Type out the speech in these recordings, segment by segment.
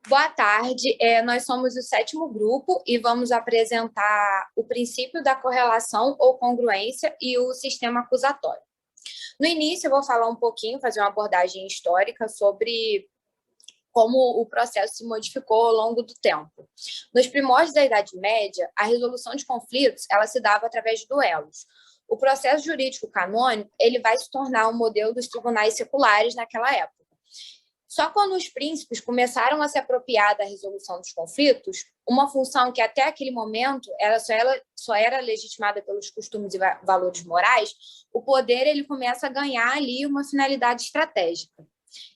Boa tarde, nós somos o sétimo grupo e vamos apresentar o princípio da correlação ou congruência e o sistema acusatório. No início, eu vou falar um pouquinho, fazer uma abordagem histórica sobre como o processo se modificou ao longo do tempo. Nos primórdios da Idade Média, a resolução de conflitos ela se dava através de duelos. O processo jurídico canônico ele vai se tornar um modelo dos tribunais seculares naquela época. Só quando os príncipes começaram a se apropriar da resolução dos conflitos, uma função que até aquele momento só era legitimada pelos costumes e valores morais, o poder ele começa a ganhar ali uma finalidade estratégica.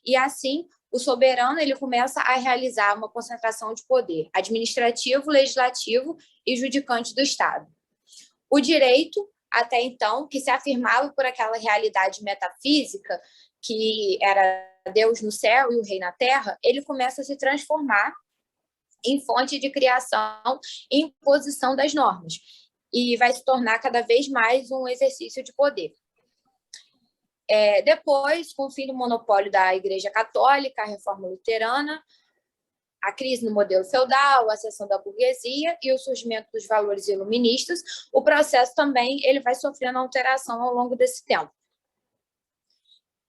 E assim, o soberano ele começa a realizar uma concentração de poder administrativo, legislativo e judicante do Estado. O direito, até então, que se afirmava por aquela realidade metafísica, que era Deus no céu e o rei na terra, ele começa a se transformar em fonte de criação e imposição das normas, e vai se tornar cada vez mais um exercício de poder. Depois, com o fim do monopólio da Igreja Católica, a Reforma Luterana, a crise no modelo feudal, a ascensão da burguesia e o surgimento dos valores iluministas, o processo também ele vai sofrendo alteração ao longo desse tempo.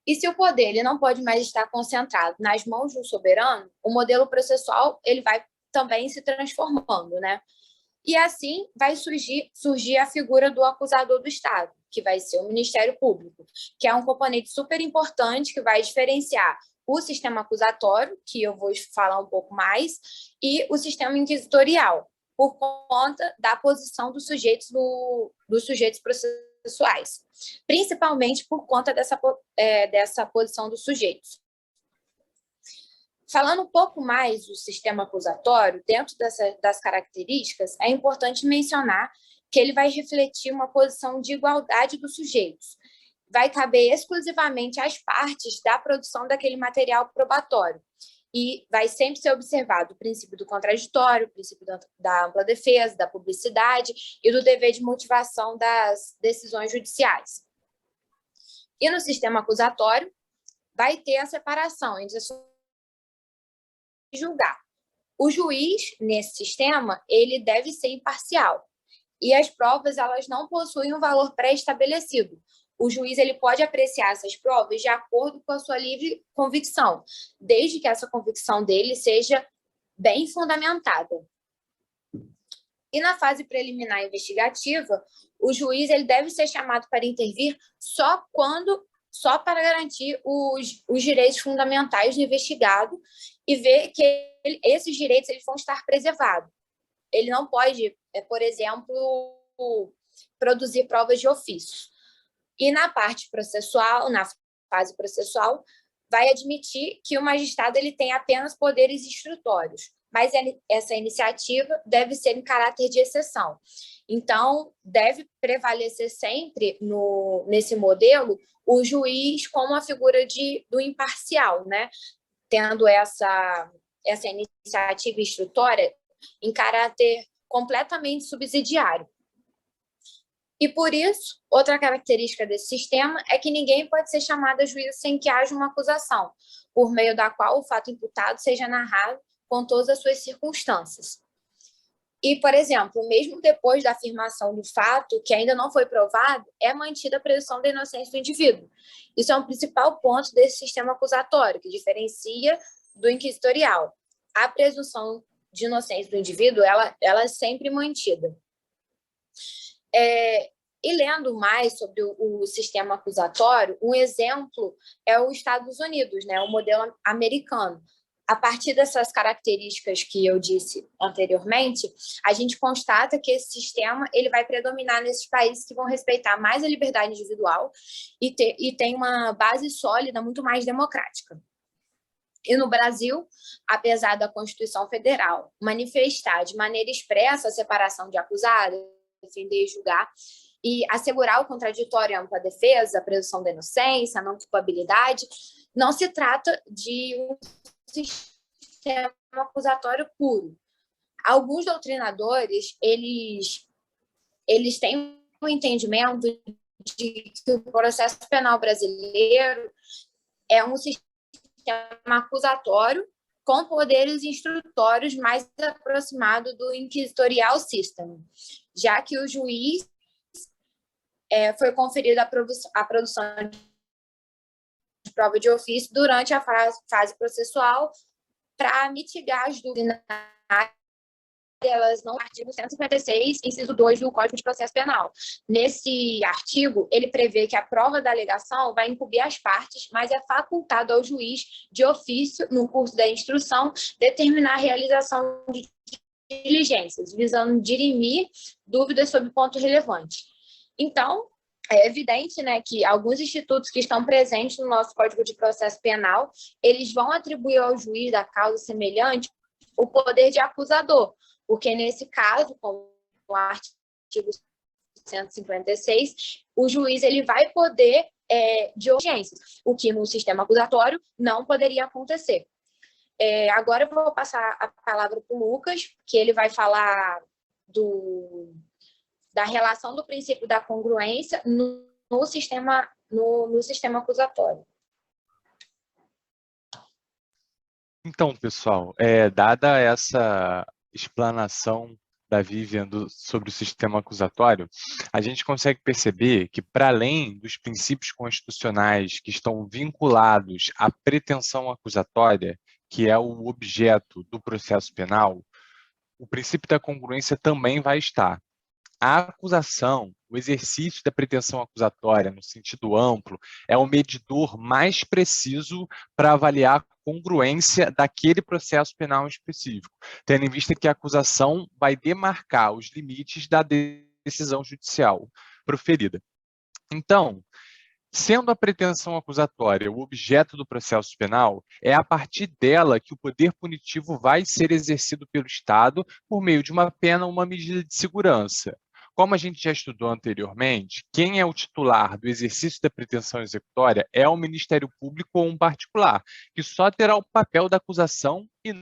E se o poder ele não pode mais estar concentrado nas mãos de um soberano, o modelo processual ele vai também se transformando, né? E assim vai surgir a figura do acusador do Estado, que vai ser o Ministério Público, que é um componente super importante que vai diferenciar o sistema acusatório, que eu vou falar um pouco mais, e o sistema inquisitorial, por conta da posição dos sujeitos processuais, principalmente por conta dessa posição dos sujeitos. Falando um pouco mais do sistema acusatório, dentro das características, é importante mencionar que ele vai refletir uma posição de igualdade dos sujeitos. Vai caber exclusivamente às partes da produção daquele material probatório. E vai sempre ser observado o princípio do contraditório, o princípio da ampla defesa, da publicidade e do dever de motivação das decisões judiciais. E no sistema acusatório, vai ter a separação entre julgar. O juiz, nesse sistema, ele deve ser imparcial. E as provas, elas não possuem um valor pré-estabelecido. O juiz ele pode apreciar essas provas de acordo com a sua livre convicção, desde que essa convicção dele seja bem fundamentada. E na fase preliminar investigativa, o juiz ele deve ser chamado para intervir só para garantir os direitos fundamentais do investigado e ver que esses direitos eles vão estar preservados. Ele não pode, por exemplo, produzir provas de ofício. E na parte processual, na fase processual, vai admitir que o magistrado ele tem apenas poderes instrutórios, mas essa iniciativa deve ser em caráter de exceção. Então, deve prevalecer sempre nesse modelo o juiz como a figura do imparcial, né? Tendo essa iniciativa instrutória em caráter completamente subsidiário. E por isso, outra característica desse sistema é que ninguém pode ser chamado a juízo sem que haja uma acusação, por meio da qual o fato imputado seja narrado com todas as suas circunstâncias. E, por exemplo, mesmo depois da afirmação do fato, que ainda não foi provado, é mantida a presunção da inocência do indivíduo. Isso é um principal ponto desse sistema acusatório, que diferencia do inquisitorial. A presunção de inocência do indivíduo, ela é sempre mantida. E lendo mais sobre o sistema acusatório, um exemplo é os Estados Unidos, né, o modelo americano. A partir dessas características que eu disse anteriormente, a gente constata que esse sistema ele vai predominar nesses países que vão respeitar mais a liberdade individual e tem uma base sólida muito mais democrática. E no Brasil, apesar da Constituição Federal manifestar de maneira expressa a separação de acusado, defender e julgar, e assegurar o contraditório e a ampla defesa, a presunção da inocência, a não culpabilidade, não se trata de um sistema acusatório puro. Alguns doutrinadores, eles têm um entendimento de que o processo penal brasileiro é um sistema acusatório com poderes instrutórios mais aproximados do inquisitorial system, já que o juiz foi conferida a produção de prova de ofício durante a fase processual para mitigar as dúvidas delas no artigo 156, inciso 2 do Código de Processo Penal. Nesse artigo, ele prevê que a prova da alegação vai incumbir as partes, mas é facultado ao juiz de ofício, no curso da instrução, determinar a realização de diligências, visando dirimir dúvidas sobre pontos relevantes. Então, é evidente, né, que alguns institutos que estão presentes no nosso Código de Processo Penal, eles vão atribuir ao juiz da causa semelhante o poder de acusador, porque nesse caso, como o artigo 156, o juiz ele vai poder de urgências, o que no sistema acusatório não poderia acontecer. Agora eu vou passar a palavra para o Lucas, que ele vai falar da relação do princípio da congruência no sistema acusatório. Então, pessoal, dada essa explanação da Vivian sobre o sistema acusatório, a gente consegue perceber que, para além dos princípios constitucionais que estão vinculados à pretensão acusatória, que é o objeto do processo penal, o princípio da congruência também vai estar. A acusação, o exercício da pretensão acusatória, no sentido amplo, é o medidor mais preciso para avaliar a congruência daquele processo penal específico, tendo em vista que a acusação vai demarcar os limites da decisão judicial proferida. Então, sendo a pretensão acusatória o objeto do processo penal, é a partir dela que o poder punitivo vai ser exercido pelo Estado por meio de uma pena ou uma medida de segurança. Como a gente já estudou anteriormente, quem é o titular do exercício da pretensão executória é o Ministério Público ou um particular, que só terá o papel da acusação e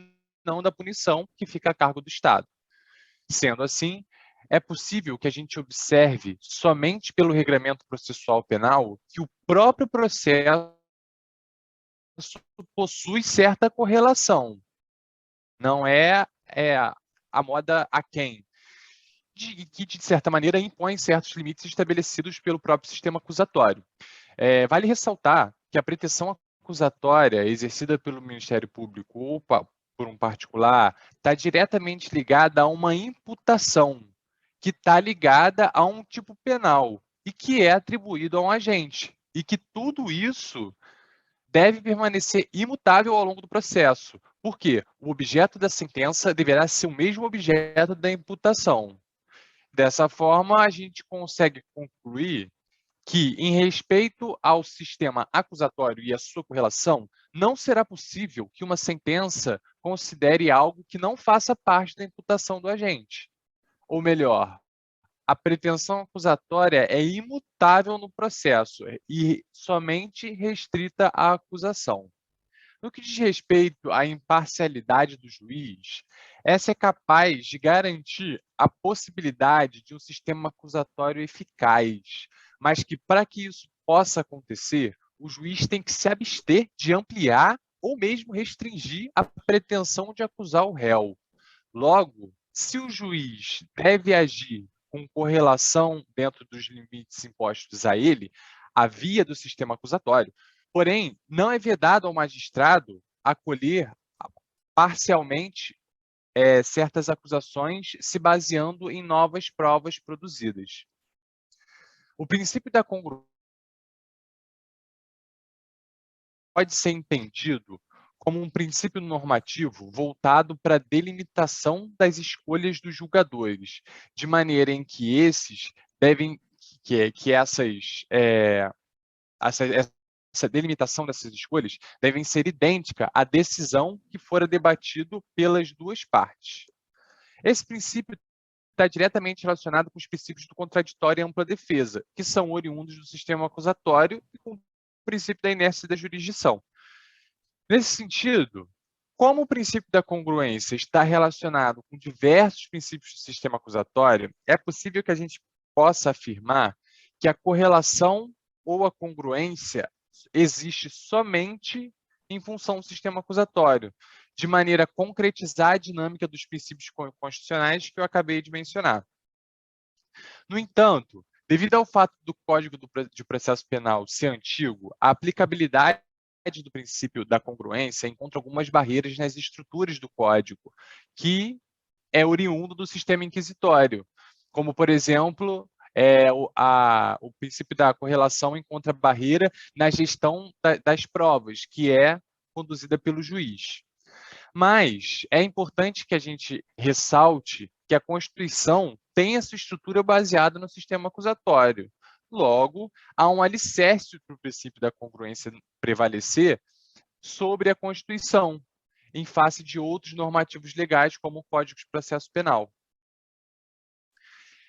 não da punição, que fica a cargo do Estado. Sendo assim, é possível que a gente observe, somente pelo regramento processual penal, que o próprio processo possui certa correlação. Não é a moda aquém, que, de certa maneira, impõe certos limites estabelecidos pelo próprio sistema acusatório. Vale ressaltar que a pretensão acusatória exercida pelo Ministério Público ou por um particular está diretamente ligada a uma imputação, que está ligada a um tipo penal e que é atribuído a um agente. E que tudo isso deve permanecer imutável ao longo do processo. Por quê? O objeto da sentença deverá ser o mesmo objeto da imputação. Dessa forma, a gente consegue concluir que, em respeito ao sistema acusatório e a sua correlação, não será possível que uma sentença considere algo que não faça parte da imputação do agente. Ou melhor, a pretensão acusatória é imutável no processo e somente restrita à acusação. No que diz respeito à imparcialidade do juiz, essa é capaz de garantir a possibilidade de um sistema acusatório eficaz, mas que, para que isso possa acontecer, o juiz tem que se abster de ampliar ou mesmo restringir a pretensão de acusar o réu. Logo, se o juiz deve agir com correlação dentro dos limites impostos a ele, a via do sistema acusatório, porém, não é vedado ao magistrado acolher parcialmente certas acusações se baseando em novas provas produzidas. O princípio da congruência pode ser entendido como um princípio normativo voltado para a delimitação das escolhas dos julgadores, de maneira em que esses devem, essa delimitação dessas escolhas devem ser idêntica à decisão que fora debatido pelas duas partes. Esse princípio está diretamente relacionado com os princípios do contraditório e ampla defesa, que são oriundos do sistema acusatório e com o princípio da inércia da jurisdição. Nesse sentido, como o princípio da congruência está relacionado com diversos princípios do sistema acusatório, é possível que a gente possa afirmar que a correlação ou a congruência existe somente em função do sistema acusatório, de maneira a concretizar a dinâmica dos princípios constitucionais que eu acabei de mencionar. No entanto, devido ao fato do Código de Processo Penal ser antigo, a aplicabilidade do princípio da congruência encontra algumas barreiras nas estruturas do Código, que é oriundo do sistema inquisitório, como, por exemplo, o princípio da correlação encontra barreira na gestão das provas, que é conduzida pelo juiz. Mas é importante que a gente ressalte que a Constituição tem essa estrutura baseada no sistema acusatório. Logo, há um alicerce para o princípio da congruência prevalecer sobre a Constituição, em face de outros normativos legais, como o Código de Processo Penal.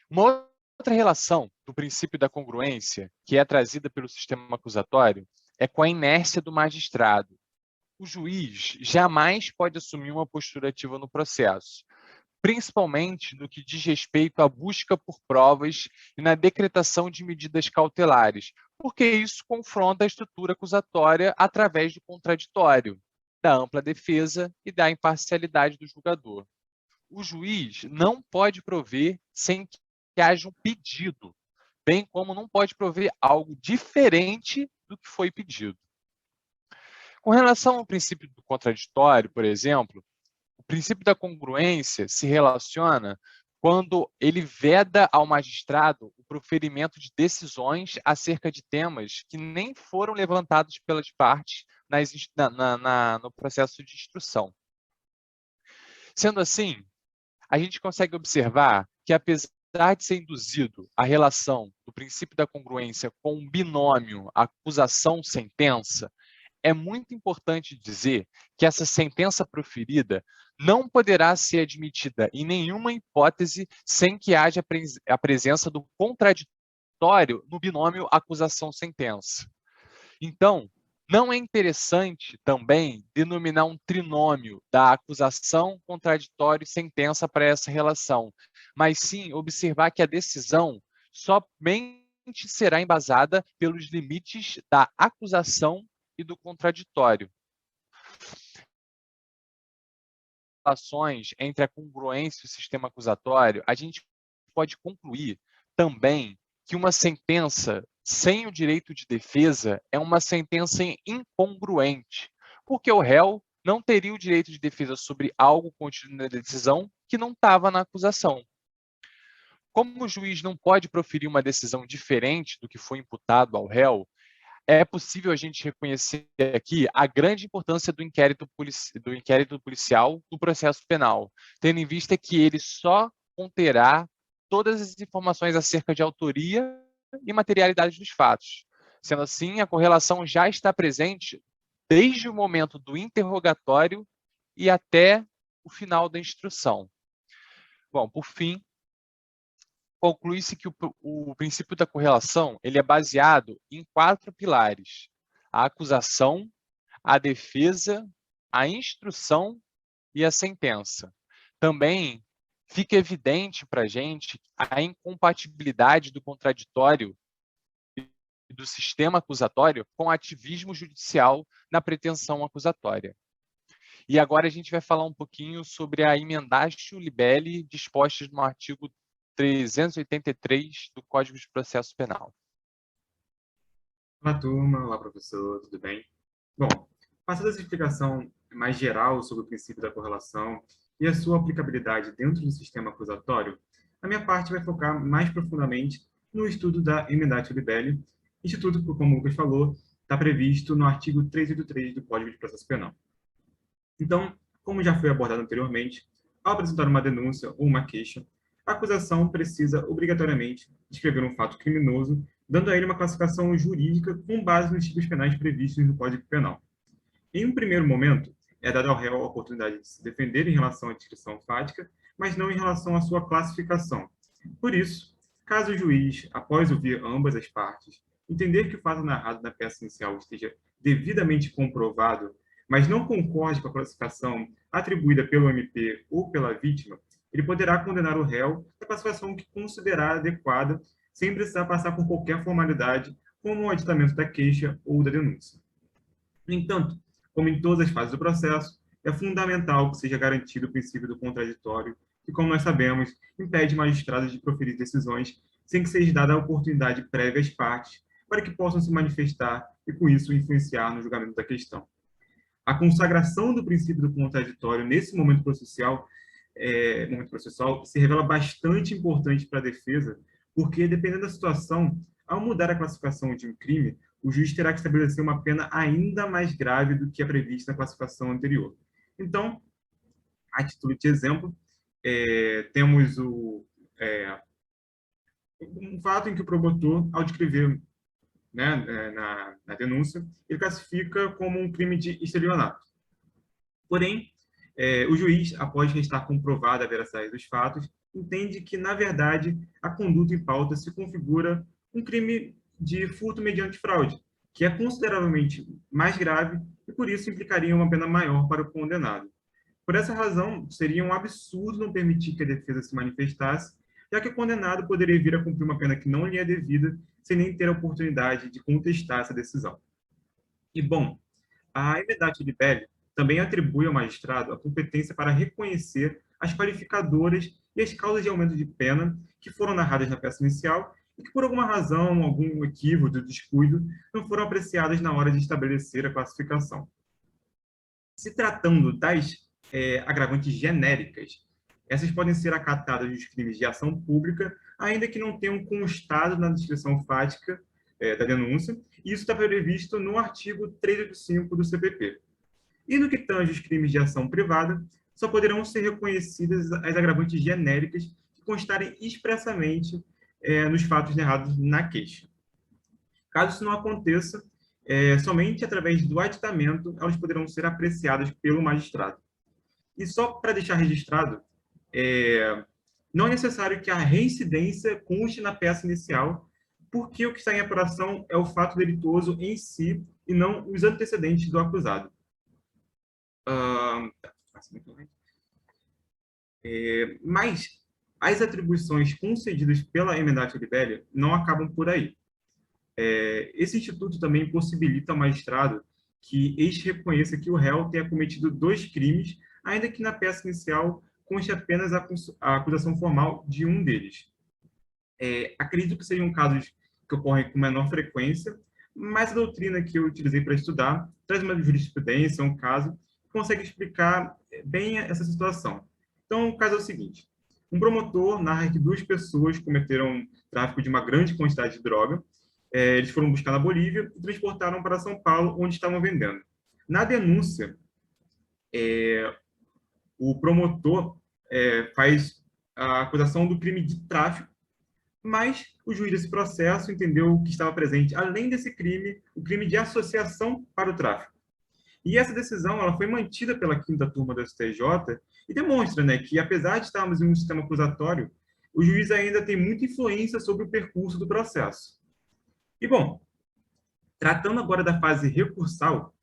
Uma outra relação do princípio da congruência, que é trazida pelo sistema acusatório, é com a inércia do magistrado. O juiz jamais pode assumir uma postura ativa no processo, principalmente no que diz respeito à busca por provas e na decretação de medidas cautelares, porque isso confronta a estrutura acusatória através do contraditório, da ampla defesa e da imparcialidade do julgador. O juiz não pode prover sem que haja um pedido, bem como não pode prover algo diferente do que foi pedido. Com relação ao princípio do contraditório, por exemplo, o princípio da congruência se relaciona quando ele veda ao magistrado o proferimento de decisões acerca de temas que nem foram levantados pelas partes no processo de instrução. Sendo assim, a gente consegue observar que, apesar de ser induzido a relação do princípio da congruência com um binômio acusação-sentença, é muito importante dizer que essa sentença proferida não poderá ser admitida em nenhuma hipótese sem que haja a presença do contraditório no binômio acusação-sentença. Então, não é interessante também denominar um trinômio da acusação, contraditório e sentença para essa relação, mas sim observar que a decisão somente será embasada pelos limites da acusação e do contraditório. Relações entre a congruência e o sistema acusatório, a gente pode concluir também que uma sentença sem o direito de defesa é uma sentença incongruente, porque o réu não teria o direito de defesa sobre algo contido na decisão que não estava na acusação. Como o juiz não pode proferir uma decisão diferente do que foi imputado ao réu, é possível a gente reconhecer aqui a grande importância do inquérito policial do processo penal, tendo em vista que ele só conterá todas as informações acerca de autoria e materialidade dos fatos. Sendo assim, a correlação já está presente desde o momento do interrogatório e até o final da instrução. Bom, por fim, conclui-se que o princípio da correlação ele é baseado em 4 pilares: a acusação, a defesa, a instrução e a sentença. Também fica evidente para a gente a incompatibilidade do contraditório e do sistema acusatório com o ativismo judicial na pretensão acusatória. E agora a gente vai falar um pouquinho sobre a emendatio libelli dispostas no artigo 383 do Código de Processo Penal. Olá, turma. Olá, professor. Tudo bem? Bom, passada essa explicação mais geral sobre o princípio da correlação e a sua aplicabilidade dentro do sistema acusatório, a minha parte vai focar mais profundamente no estudo da emendatio libelli, instituto que, como o Lucas falou, está previsto no artigo 383 do Código de Processo Penal. Então, como já foi abordado anteriormente, ao apresentar uma denúncia ou uma queixa, a acusação precisa obrigatoriamente descrever um fato criminoso, dando a ele uma classificação jurídica com base nos tipos penais previstos no Código Penal. Em um primeiro momento, é dada ao réu a oportunidade de se defender em relação à descrição fática, mas não em relação à sua classificação. Por isso, caso o juiz, após ouvir ambas as partes, entender que o fato narrado na peça inicial esteja devidamente comprovado, mas não concorde com a classificação atribuída pelo MP ou pela vítima, ele poderá condenar o réu à classificação que considerar adequada, sem precisar passar por qualquer formalidade, como o aditamento da queixa ou da denúncia. No entanto, como em todas as fases do processo, é fundamental que seja garantido o princípio do contraditório, que, como nós sabemos, impede magistrados de proferir decisões sem que seja dada a oportunidade prévia às partes para que possam se manifestar e, com isso, influenciar no julgamento da questão. A consagração do princípio do contraditório nesse momento processual se revela bastante importante para a defesa, porque, dependendo da situação, ao mudar a classificação de um crime, o juiz terá que estabelecer uma pena ainda mais grave do que a prevista na classificação anterior. Então, a título de exemplo, temos um fato em que o promotor, ao descrever, né, na denúncia, ele classifica como um crime de estelionato. Porém, o juiz, após restar comprovada a veracidade dos fatos, entende que, na verdade, a conduta em pauta se configura um crime de furto mediante fraude, que é consideravelmente mais grave e, por isso, implicaria uma pena maior para o condenado. Por essa razão, seria um absurdo não permitir que a defesa se manifestasse, já que o condenado poderia vir a cumprir uma pena que não lhe é devida, sem nem ter a oportunidade de contestar essa decisão. E, bom, a emendatio libelli também atribui ao magistrado a competência para reconhecer as qualificadoras e as causas de aumento de pena que foram narradas na peça inicial e que, por alguma razão, algum equívoco, descuido, não foram apreciadas na hora de estabelecer a classificação. Se tratando das agravantes genéricas, essas podem ser acatadas dos crimes de ação pública, ainda que não tenham constado na descrição fática da denúncia, e isso está previsto no artigo 385 do CPP. E no que tange os crimes de ação privada, só poderão ser reconhecidas as agravantes genéricas que constarem expressamente nos fatos narrados na queixa. Caso isso não aconteça, somente através do aditamento elas poderão ser apreciadas pelo magistrado. E só para deixar registrado, não é necessário que a reincidência conste na peça inicial, porque o que está em apuração é o fato delituoso em si e não os antecedentes do acusado. Mas as atribuições concedidas pela emendatio libelli não acabam por aí. Esse instituto também possibilita ao magistrado que este reconheça que o réu tenha cometido 2 crimes, ainda que na peça inicial conste apenas a acusação formal de um deles. Acredito que sejam casos que ocorrem com menor frequência, mas a doutrina que eu utilizei para estudar traz uma jurisprudência, um caso, que consegue explicar bem essa situação. Então, o caso é o seguinte. Um promotor narra que 2 pessoas cometeram tráfico de uma grande quantidade de droga. Eles foram buscar na Bolívia e transportaram para São Paulo, onde estavam vendendo. Na denúncia, o promotor faz a acusação do crime de tráfico, mas o juiz desse processo entendeu que estava presente, além desse crime, o crime de associação para o tráfico. E essa decisão ela foi mantida pela 5ª turma do STJ e demonstra, né, que, apesar de estarmos em um sistema acusatório, o juiz ainda tem muita influência sobre o percurso do processo. E, bom, tratando agora da fase recursal,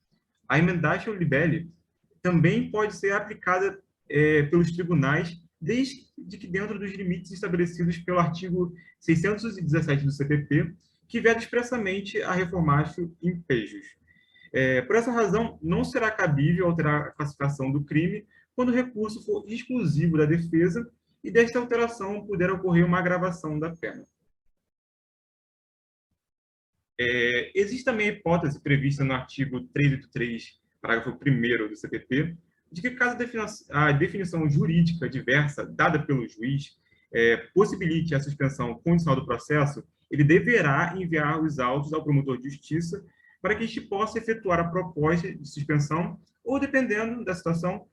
a emendatio libelli também pode ser aplicada pelos tribunais, desde que dentro dos limites estabelecidos pelo artigo 617 do CPP, que veda expressamente a reformatio in pejus. Por essa razão, não será cabível alterar a classificação do crime quando o recurso for exclusivo da defesa e desta alteração puder ocorrer uma agravação da pena. Existe também a hipótese prevista no artigo 383, parágrafo 1º do CPP, de que, caso a definição jurídica diversa dada pelo juiz possibilite a suspensão condicional do processo, ele deverá enviar os autos ao promotor de justiça para que este possa efetuar a proposta de suspensão ou, dependendo da situação,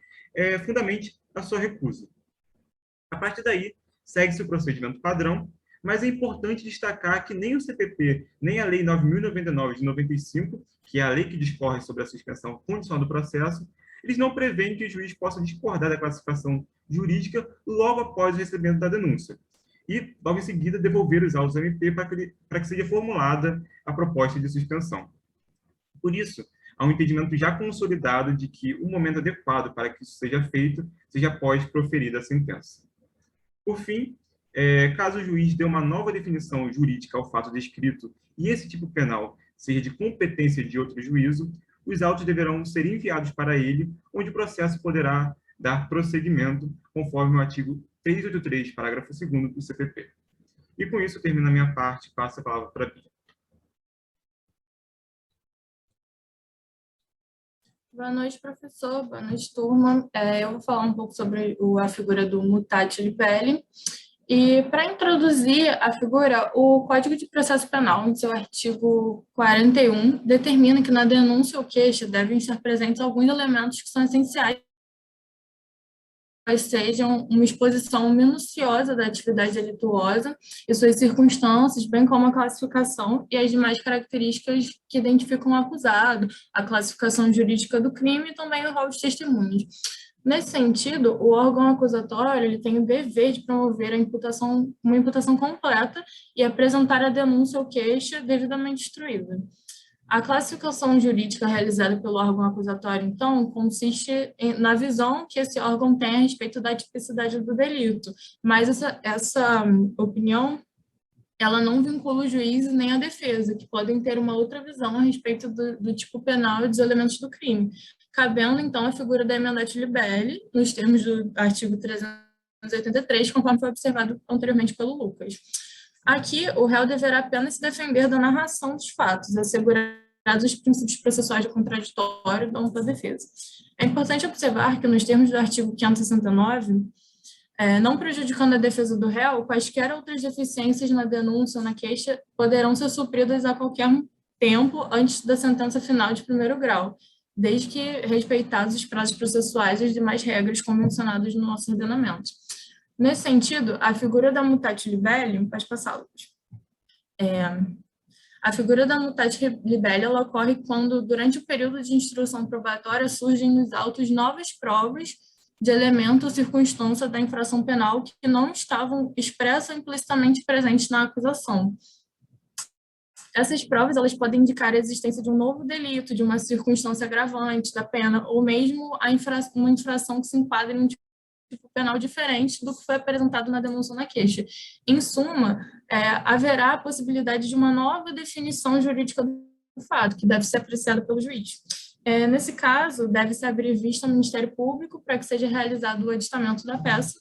fundamente a sua recusa. A partir daí, segue-se o procedimento padrão, mas é importante destacar que nem o CPP, nem a Lei 9.099 de 95, que é a lei que discorre sobre a suspensão condicional do processo, eles não prevêem que o juiz possa discordar da classificação jurídica logo após o recebimento da denúncia. E, logo em seguida, devolver os autos ao MP para que seja formulada a proposta de suspensão. Por isso, há um entendimento já consolidado de que o momento adequado para que isso seja feito seja após proferida a sentença. Por fim, caso o juiz dê uma nova definição jurídica ao fato descrito e esse tipo penal seja de competência de outro juízo, os autos deverão ser enviados para ele, onde o processo poderá dar prosseguimento, conforme o artigo 383, parágrafo 2º do CPP. E com isso, termino a minha parte, passo a palavra para a Bia. Boa noite, professor. Boa noite, turma. Eu vou falar um pouco sobre a figura do mutatio libelli. E, para introduzir a figura, o Código de Processo Penal, em seu artigo 41, determina que na denúncia ou queixa devem ser presentes alguns elementos que são essenciais, sejam uma exposição minuciosa da atividade delituosa e suas circunstâncias, bem como a classificação e as demais características que identificam o acusado, a classificação jurídica do crime e também o rol de testemunhas. Nesse sentido, o órgão acusatório ele tem o dever de promover uma imputação completa e apresentar a denúncia ou queixa devidamente instruída. A classificação jurídica realizada pelo órgão acusatório, então, consiste na visão que esse órgão tem a respeito da tipicidade do delito, mas essa opinião ela não vincula o juiz nem a defesa, que podem ter uma outra visão a respeito do tipo penal e dos elementos do crime, cabendo, então, a figura da emendatio libelli, nos termos do artigo 383, conforme foi observado anteriormente pelo Lucas. Aqui, o réu deverá apenas se defender da narração dos fatos, assegurados os princípios processuais de contraditório da ampla defesa. É importante observar que, nos termos do artigo 569, não prejudicando a defesa do réu, quaisquer outras deficiências na denúncia ou na queixa poderão ser supridas a qualquer tempo antes da sentença final de primeiro grau, desde que respeitados os prazos processuais e as demais regras convencionadas no nosso ordenamento. Nesse sentido, a figura da mutatio libelli, pode passar, Lucas. A figura da mutatio libelli ela ocorre quando, durante o período de instrução probatória, surgem nos autos novas provas de elemento ou circunstância da infração penal que não estavam expressa ou implicitamente presentes na acusação. Essas provas elas podem indicar a existência de um novo delito, de uma circunstância agravante da pena, ou mesmo uma infração que se enquadre em um tipo penal diferente do que foi apresentado na denúncia ou na queixa. Em suma, haverá a possibilidade de uma nova definição jurídica do fato, que deve ser apreciada pelo juiz. Nesse caso, deve-se abrir vista ao Ministério Público para que seja realizado o aditamento da peça,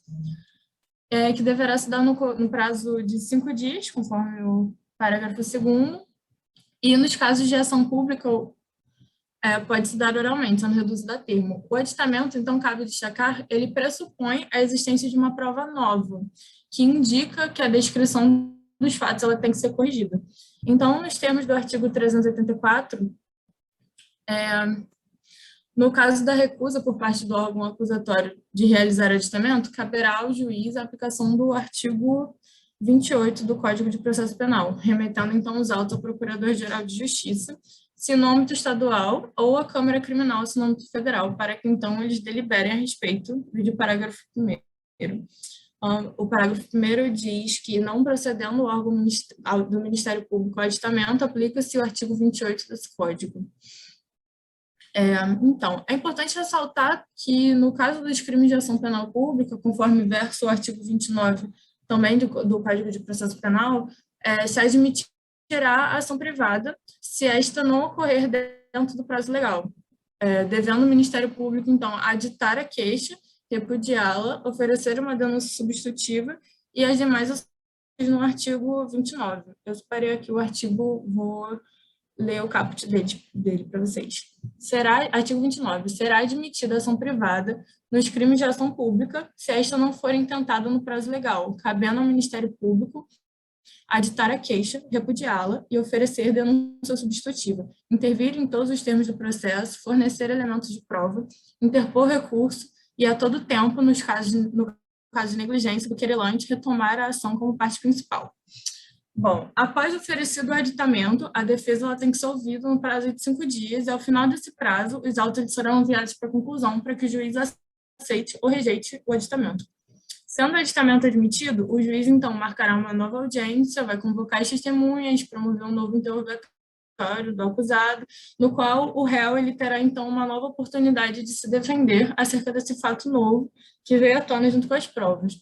que deverá se dar no prazo de 5 dias, conforme o parágrafo 2º, e nos casos de ação pública, pode-se dar oralmente, sendo reduzido a termo. O aditamento, então, cabe destacar, ele pressupõe a existência de uma prova nova, que indica que a descrição dos fatos ela tem que ser corrigida. Então, nos termos do artigo 384, no caso da recusa por parte do órgão acusatório de realizar aditamento, caberá ao juiz a aplicação do artigo 28 do Código de Processo Penal, remetendo, então, os autos ao Procurador-Geral de Justiça, se no âmbito estadual, ou à Câmara Criminal, se no âmbito federal, para que, então, eles deliberem a respeito do parágrafo 1º. O parágrafo 1º diz que, não procedendo o órgão do Ministério Público ao aditamento, aplica-se o artigo 28 desse Código. Então, é importante ressaltar que, no caso dos crimes de ação penal pública, conforme versa o artigo 29 também do Código de Processo Penal, se admitirá a ação privada se esta não ocorrer dentro do prazo legal, devendo o Ministério Público, então, aditar a queixa, repudiá-la, oferecer uma denúncia substitutiva e as demais ações no artigo 29. Eu separei aqui o artigo, vou ler o caput dele para vocês. Artigo 29. Será admitida ação privada nos crimes de ação pública se esta não for intentada no prazo legal, cabendo ao Ministério Público aditar a queixa, repudiá-la e oferecer denúncia substitutiva, intervir em todos os termos do processo, fornecer elementos de prova, interpor recurso e, a todo tempo, no caso de negligência do querelante, retomar a ação como parte principal. Bom, após oferecido o aditamento, a defesa ela tem que ser ouvida no prazo de 5 dias e, ao final desse prazo, os autos serão enviados para conclusão para que o juiz aceite ou rejeite o aditamento. Sendo o aditamento admitido, o juiz, então, marcará uma nova audiência, vai convocar as testemunhas, promover um novo interrogatório do acusado, no qual o réu ele terá, então, uma nova oportunidade de se defender acerca desse fato novo que veio à tona junto com as provas.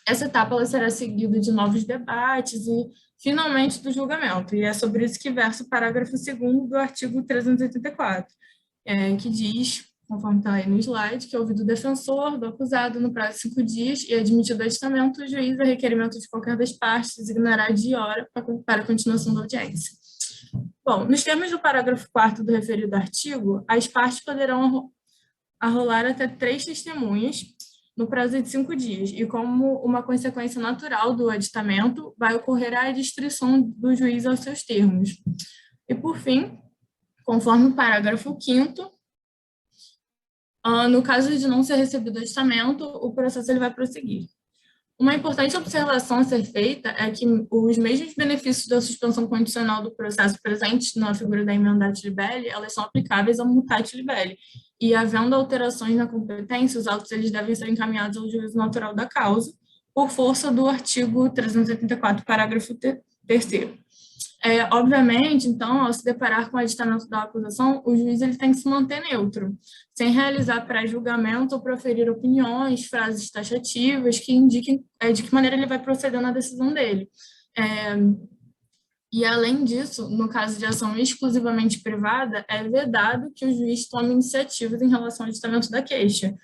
Essa etapa ela será seguida de novos debates e, finalmente, do julgamento, e é sobre isso que versa o parágrafo 2º do artigo 384. que diz, conforme está aí no slide, que é ouvido o defensor do acusado no prazo de 5 dias e admitido o aditamento, o juiz, a requerimento de qualquer das partes, designará dia e hora para a continuação da audiência. Bom, nos termos do parágrafo 4º do referido artigo, as partes poderão arrolar até 3 testemunhas no prazo de 5 dias, e como uma consequência natural do aditamento, vai ocorrer a adstrição do juiz aos seus termos. E, por fim, conforme o parágrafo 5º, no caso de não ser recebido o aditamento, o processo ele vai prosseguir. Uma importante observação a ser feita é que os mesmos benefícios da suspensão condicional do processo presentes na figura da emendata libelli, elas são aplicáveis ao mutate libelli. E, havendo alterações na competência, os autos eles devem ser encaminhados ao juízo natural da causa, por força do artigo 384, parágrafo 3º. Obviamente, então, ao se deparar com o aditamento da acusação, o juiz ele tem que se manter neutro, sem realizar pré-julgamento ou proferir opiniões, frases taxativas que indiquem de que maneira ele vai proceder na decisão dele. E, além disso, no caso de ação exclusivamente privada, é vedado que o juiz tome iniciativas em relação ao aditamento da queixa.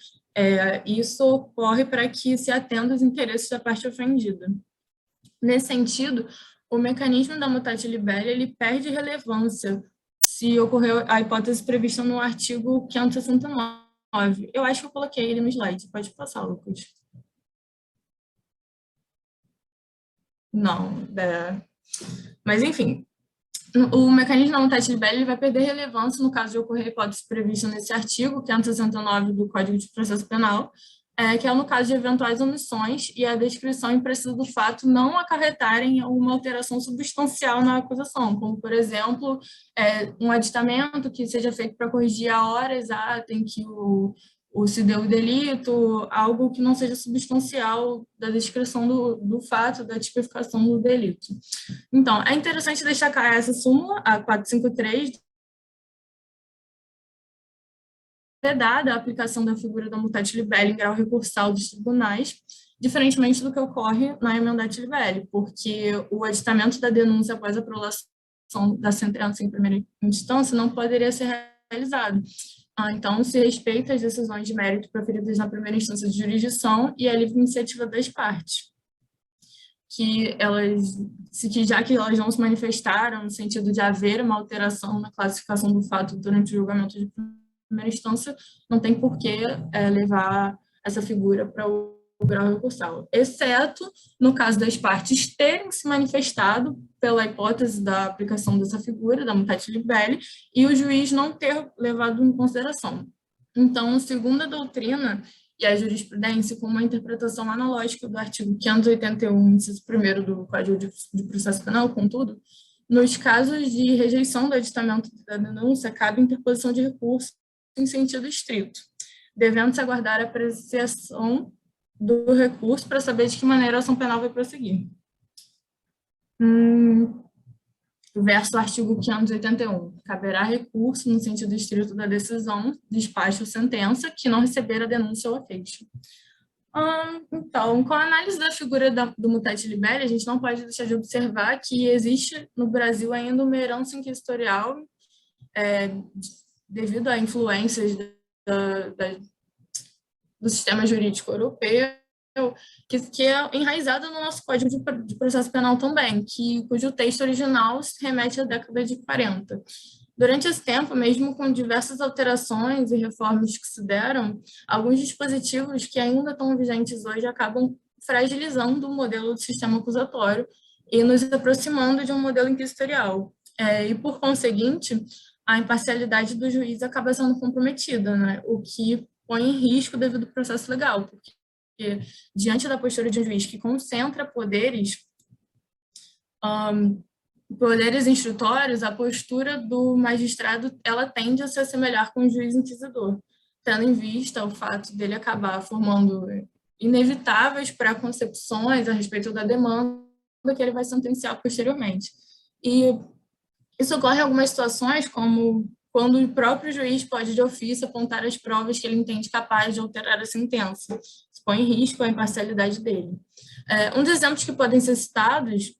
Isso ocorre para que se atenda aos interesses da parte ofendida. Nesse sentido, o mecanismo da mutate libelli ele perde relevância se ocorreu a hipótese prevista no artigo 569. Eu acho que eu coloquei ele no slide. Pode passar, Lucas. Não. Mas, enfim, o mecanismo da mutate libelli ele vai perder relevância no caso de ocorrer a hipótese prevista nesse artigo 569 do Código de Processo Penal, que é no caso de eventuais omissões e a descrição imprecisa do fato não acarretarem uma alteração substancial na acusação, como, por exemplo, um aditamento que seja feito para corrigir a hora exata em que se deu o delito, algo que não seja substancial da descrição do fato, da tipificação do delito. Então, é interessante destacar essa súmula, a 453, vedada a aplicação da figura da mutate libelli em grau recursal dos tribunais, diferentemente do que ocorre na emendata libelli, porque o aditamento da denúncia após a prolação da sentença em primeira instância não poderia ser realizado. Então, se respeita as decisões de mérito proferidas na primeira instância de jurisdição e a livre iniciativa das partes, já que elas não se manifestaram no sentido de haver uma alteração na classificação do fato durante o julgamento de primeira instância, não tem por que levar essa figura para o grau recursal, exceto no caso das partes terem se manifestado pela hipótese da aplicação dessa figura, da mutate libelli, e o juiz não ter levado em consideração. Então, segundo a doutrina e a jurisprudência, com uma interpretação analógica do artigo 581, inciso 1º do Código de Processo Penal, contudo, nos casos de rejeição do aditamento da denúncia, cabe interposição de recurso em sentido estrito, devendo-se aguardar a apreciação do recurso para saber de que maneira a ação penal vai prosseguir. Verso artigo 581. Caberá recurso no sentido estrito da decisão, despacho ou sentença que não receber a denúncia ou a queixa. Então, com a análise da figura do mutate libelli, a gente não pode deixar de observar que existe no Brasil ainda uma herança inquisitorial devido a influências do sistema jurídico europeu, que é enraizada no nosso Código de Processo Penal também, cujo texto original se remete à década de 40. Durante esse tempo, mesmo com diversas alterações e reformas que se deram, alguns dispositivos que ainda estão vigentes hoje acabam fragilizando o modelo do sistema acusatório e nos aproximando de um modelo inquisitorial. E, por conseguinte, a imparcialidade do juiz acaba sendo comprometida, né? O que põe em risco devido ao processo legal, porque diante da postura de um juiz que concentra poderes instrutórios, a postura do magistrado ela tende a se assemelhar com o juiz inquisidor, tendo em vista o fato dele acabar formando inevitáveis preconcepções a respeito da demanda que ele vai sentenciar posteriormente. E isso ocorre em algumas situações, como quando o próprio juiz pode, de ofício, apontar as provas que ele entende capaz de alterar a sentença. Isso põe em risco a imparcialidade dele. Um dos exemplos que podem ser citados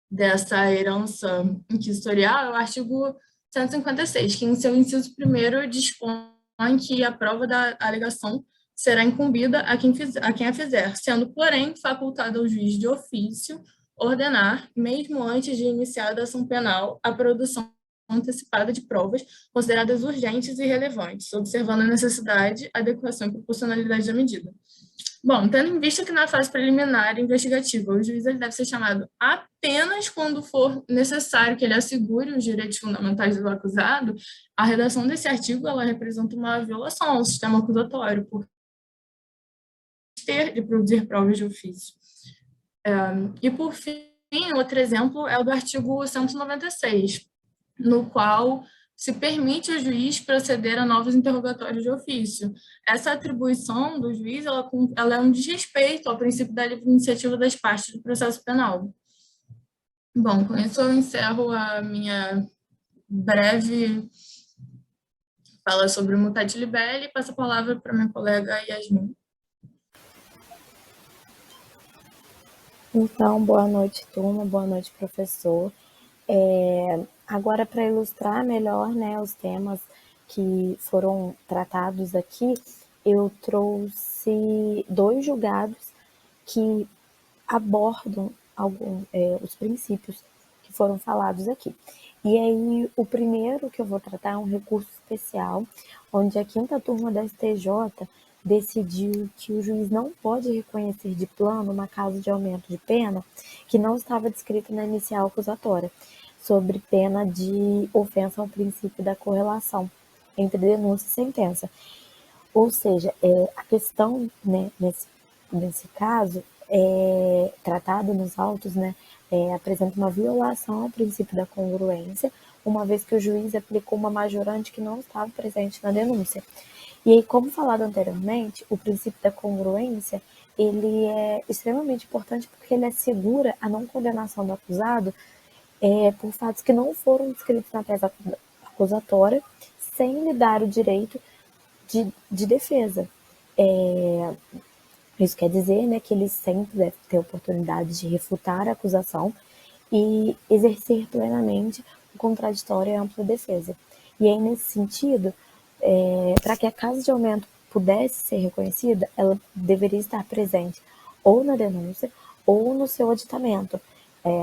dessa herança inquisitorial é o artigo 156, que em seu inciso 1º dispõe que a prova da alegação será incumbida a quem a fizer, sendo, porém, facultado ao juiz de ofício ordenar, mesmo antes de iniciada a ação penal, a produção antecipada de provas consideradas urgentes e relevantes, observando a necessidade, adequação e proporcionalidade da medida. Bom, tendo em vista que na fase preliminar investigativa o juiz ele deve ser chamado apenas quando for necessário que ele assegure os direitos fundamentais do acusado, a redação desse artigo ela representa uma violação ao sistema acusatório por ter de produzir provas de ofício. E, por fim, outro exemplo é o do artigo 196, no qual se permite ao juiz proceder a novos interrogatórios de ofício. Essa atribuição do juiz ela é um desrespeito ao princípio da livre iniciativa das partes do processo penal. Bom, com isso eu encerro a minha breve fala sobre o mutate libelli e passo a palavra para minha colega Yasmin. Então, boa noite, turma, boa noite, professor. Agora, para ilustrar melhor, né, os temas que foram tratados aqui, eu trouxe 2 julgados que abordam os princípios que foram falados aqui. E aí, o primeiro que eu vou tratar é um recurso especial, onde a 5ª turma da STJ decidiu que o juiz não pode reconhecer de plano uma causa de aumento de pena que não estava descrita na inicial acusatória, sobre pena de ofensa ao princípio da correlação entre denúncia e sentença. Ou seja, a questão, né, nesse caso, tratado nos autos, né, apresenta uma violação ao princípio da congruência, uma vez que o juiz aplicou uma majorante que não estava presente na denúncia. E aí, como falado anteriormente, o princípio da congruência, ele é extremamente importante porque ele assegura a não condenação do acusado por fatos que não foram descritos na tese acusatória, sem lhe dar o direito de defesa. Isso quer dizer, né, que ele sempre deve ter oportunidade de refutar a acusação e exercer plenamente o contraditório e a ampla defesa. E aí, nesse sentido, para que a causa de aumento pudesse ser reconhecida, ela deveria estar presente ou na denúncia ou no seu aditamento,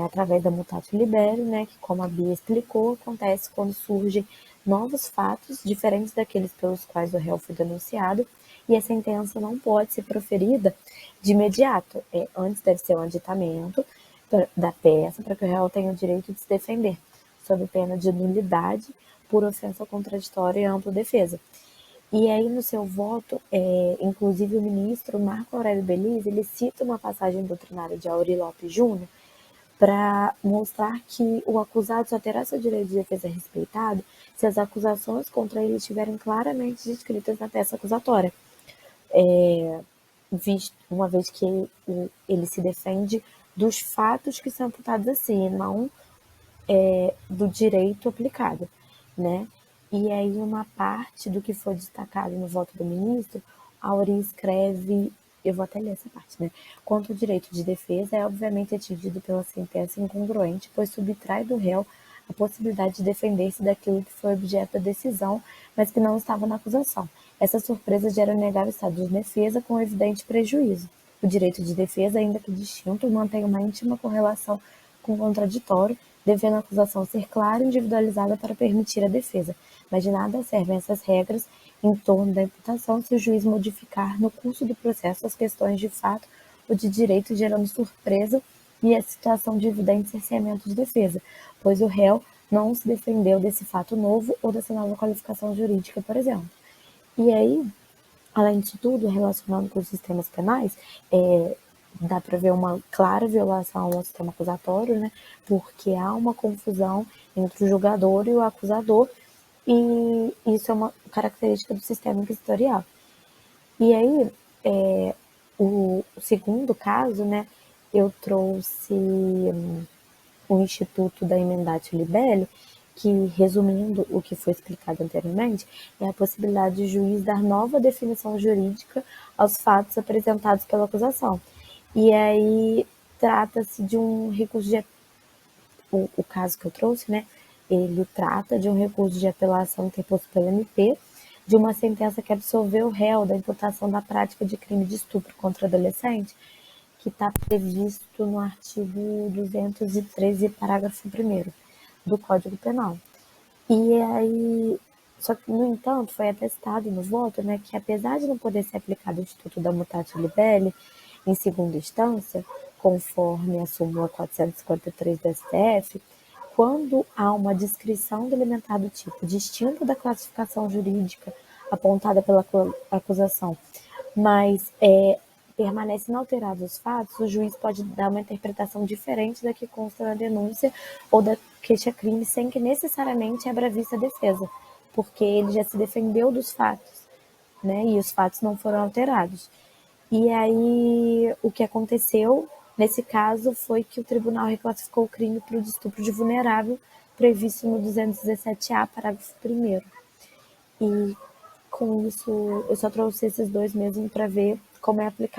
através da mutatio libelli, né, que, como a Bia explicou, acontece quando surgem novos fatos diferentes daqueles pelos quais o réu foi denunciado, e a sentença não pode ser proferida de imediato. Antes deve ser um aditamento da peça para que o réu tenha o direito de se defender, sob pena de nulidade por ofensa contraditória e ampla defesa. E aí, no seu voto, inclusive o ministro Marco Aurélio Belize, ele cita uma passagem doutrinária de Aury Lopes Júnior para mostrar que o acusado só terá seu direito de defesa respeitado se as acusações contra ele estiverem claramente descritas na peça acusatória, uma vez que ele se defende dos fatos que são imputados a si, e não do direito aplicado, né? E aí, uma parte do que foi destacado no voto do ministro, Aury escreve, eu vou até ler essa parte, né? Quanto ao direito de defesa, é obviamente atingido pela sentença incongruente, pois subtrai do réu a possibilidade de defender-se daquilo que foi objeto da decisão, mas que não estava na acusação. Essa surpresa gera negar o estado de defesa com evidente prejuízo. O direito de defesa, ainda que distinto, mantém uma íntima correlação com o contraditório, devendo a acusação ser clara e individualizada para permitir a defesa. Mas de nada servem essas regras em torno da imputação se o juiz modificar no curso do processo as questões de fato ou de direito, gerando surpresa e a situação de evidente cerceamento de defesa, pois o réu não se defendeu desse fato novo ou dessa nova qualificação jurídica, por exemplo. E aí, além disso tudo, relacionado com os sistemas penais, dá para ver uma clara violação ao sistema acusatório, né? Porque há uma confusão entre o julgador e o acusador, e isso é uma característica do sistema inquisitorial. E aí, o segundo caso, né, eu trouxe o Instituto da Emendatio Libelli, que, resumindo o que foi explicado anteriormente, é a possibilidade de juiz dar nova definição jurídica aos fatos apresentados pela acusação. E aí trata-se de um recurso o caso que eu trouxe, né, Ele trata de um recurso de apelação interposto pelo MP, de uma sentença que absolveu o réu da imputação da prática de crime de estupro contra adolescente, que está previsto no artigo 213, parágrafo 1º do Código Penal. E aí, só que, no entanto, foi atestado no voto, né, que apesar de não poder ser aplicado o Instituto da Mutatio Libelli em segunda instância, conforme a súmula 453 do STF, quando há uma descrição do elementar do tipo distinto da classificação jurídica apontada pela acusação, mas permanecem inalterados os fatos, o juiz pode dar uma interpretação diferente da que consta na denúncia ou da queixa-crime, sem que necessariamente abra vista a defesa, porque ele já se defendeu dos fatos, né? E os fatos não foram alterados. E aí, o que aconteceu nesse caso foi que o tribunal reclassificou o crime para o estupro de vulnerável, previsto no 217A, parágrafo 1º. E com isso, eu só trouxe esses dois mesmo para ver como é aplicado